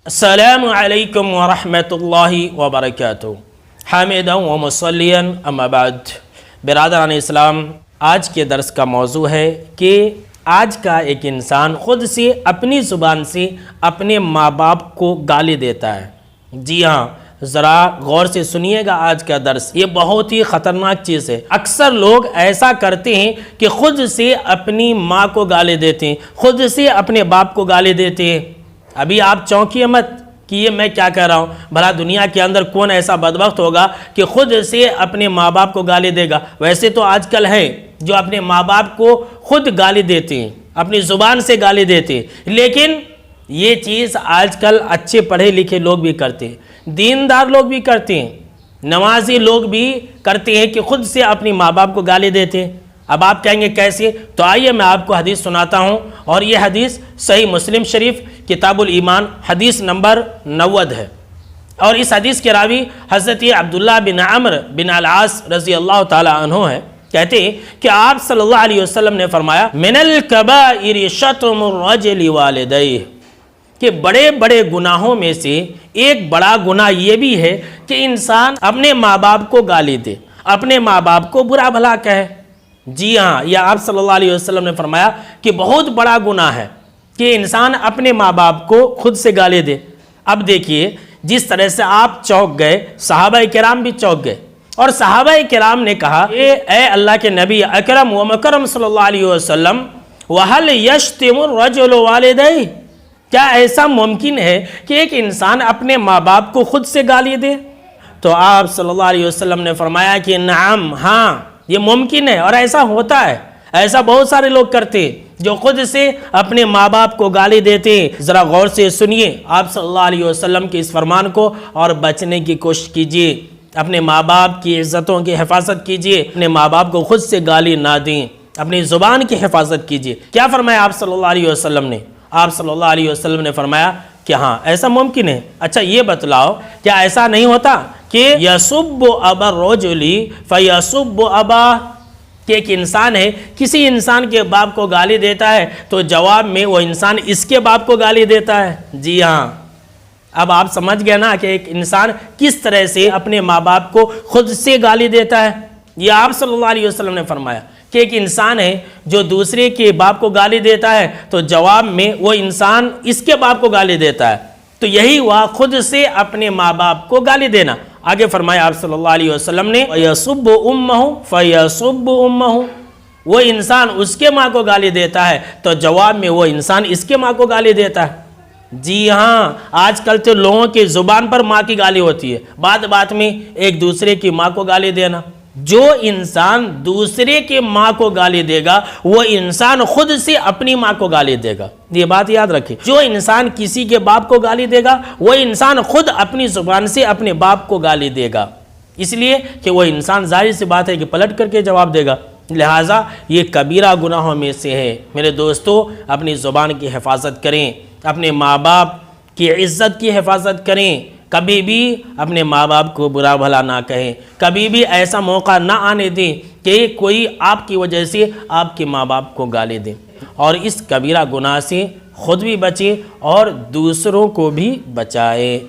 السلام علیکم ورحمۃ اللہ وبرکاتہ حامدا و مصلیا اما بعد۔ برادران اسلام، آج کے درس کا موضوع ہے کہ آج کا ایک انسان خود سے اپنی زبان سے اپنے ماں باپ کو گالی دیتا ہے۔ جی ہاں، ذرا غور سے سنیے گا آج کا درس، یہ بہت ہی خطرناک چیز ہے۔ اکثر لوگ ایسا کرتے ہیں کہ خود سے اپنی ماں کو گالی دیتے ہیں، خود سے اپنے باپ کو گالی دیتے ہیں۔ ابھی آپ چونکیے مت کہ یہ میں کیا کہہ رہا ہوں، بھلا دنیا کے اندر کون ایسا بدبخت ہوگا کہ خود سے اپنے ماں باپ کو گالی دے گا؟ ویسے تو آج کل ہے جو اپنے ماں باپ کو خود گالی دیتے ہیں، اپنی زبان سے گالی دیتے ہیں، لیکن یہ چیز آج کل اچھے پڑھے لکھے لوگ بھی کرتے ہیں، دیندار لوگ بھی کرتے ہیں، نمازی لوگ بھی کرتے ہیں کہ خود سے اپنی ماں باپ کو گالی دیتے ہیں۔ اب آپ کہیں گے کیسے؟ تو آئیے میں آپ کو حدیث سناتا ہوں، اور یہ حدیث صحیح مسلم شریف کتاب الایمان حدیث نمبر 90 ہے، اور اس حدیث کے راوی حضرت عبداللہ بن عمرو بن العاص رضی اللہ تعالی عنہ ہے۔ کہتے ہیں کہ آپ صلی اللہ علیہ وسلم نے فرمایا من الکبائر شتم الرجل والدیہ، کہ بڑے بڑے گناہوں میں سے ایک بڑا گناہ یہ بھی ہے کہ انسان اپنے ماں باپ کو گالی دے، اپنے ماں باپ کو برا بھلا کہے۔ جی ہاں، یہ آپ صلی اللہ علیہ وسلم نے فرمایا کہ بہت بڑا گناہ ہے کہ انسان اپنے ماں باپ کو خود سے گالی دے۔ اب دیکھیے، جس طرح سے آپ چونک گئے، صحابہ کرام بھی چونک گئے، اور صحابہ کرام نے کہا اے اللہ کے نبی اکرم و مکرم صلی اللہ علیہ وسلم وَهَلْ يَشْتِمُ الرَّجُلُ وَالِدَيْهِ، کیا ایسا ممکن ہے کہ ایک انسان اپنے ماں باپ کو خود سے گالی دے؟ تو آپ صلی اللہ علیہ وسلم نے فرمایا کہ نعم، ہاں یہ ممکن ہے، اور ایسا ہوتا ہے، ایسا بہت سارے لوگ کرتے ہیں جو خود سے اپنے ماں باپ کو گالی دیتے ہیں۔ ذرا غور سے سنیے آپ صلی اللہ علیہ وسلم کے اس فرمان کو، اور بچنے کی کوشش کیجیے، اپنے ماں باپ کی عزتوں کی حفاظت کیجیے، اپنے ماں باپ کو خود سے گالی نہ دیں، اپنی زبان کی حفاظت کیجیے۔ کیا فرمایا آپ صلی اللہ علیہ وسلم نے؟ آپ صلی اللہ علیہ وسلم نے فرمایا کہ ہاں ایسا ممکن ہے۔ اچھا یہ بتلاؤ، کیا ایسا نہیں ہوتا کہ یسب ابا الرجل فیسب ابا، کہ ایک انسان ہے، کسی انسان کے باپ کو گالی دیتا ہے تو جواب میں وہ انسان اس کے باپ کو گالی دیتا ہے؟ جی ہاں، اب آپ سمجھ گئے نا کہ ایک انسان کس طرح سے اپنے ماں باپ کو خود سے گالی دیتا ہے۔ یہ آپ صلی اللہ علیہ وسلم نے فرمایا کہ ایک انسان ہے جو دوسرے کے باپ کو گالی دیتا ہے تو جواب میں وہ انسان اس کے باپ کو گالی دیتا ہے۔ تو یہی ہوا خود سے اپنے ماں باپ کو گالی دینا۔ آگے فرمایا آپ صلی اللہ علیہ وسلم نے وَيَسُبُّ أُمَّهُ فَيَسُبُّ أُمَّهُ، وہ انسان اس کے ماں کو گالی دیتا ہے تو جواب میں وہ انسان اس کے ماں کو گالی دیتا ہے۔ جی ہاں، آج کل تو لوگوں کی زبان پر ماں کی گالی ہوتی ہے، بات بات میں ایک دوسرے کی ماں کو گالی دینا۔ جو انسان دوسرے کے ماں کو گالی دے گا وہ انسان خود سے اپنی ماں کو گالی دے گا، یہ بات یاد رکھیں۔ جو انسان کسی کے باپ کو گالی دے گا وہ انسان خود اپنی زبان سے اپنے باپ کو گالی دے گا، اس لیے کہ وہ انسان ظاہر سی بات ہے کہ پلٹ کر کے جواب دے گا۔ لہٰذا یہ کبیرہ گناہوں میں سے ہے۔ میرے دوستو، اپنی زبان کی حفاظت کریں، اپنے ماں باپ کی عزت کی حفاظت کریں، کبھی بھی اپنے ماں باپ کو برا بھلا نہ کہیں، کبھی بھی ایسا موقع نہ آنے دیں کہ کوئی آپ کی وجہ سے آپ کے ماں باپ کو گالی دیں، اور اس کبیرہ گناہ سے خود بھی بچیں اور دوسروں کو بھی بچائیں۔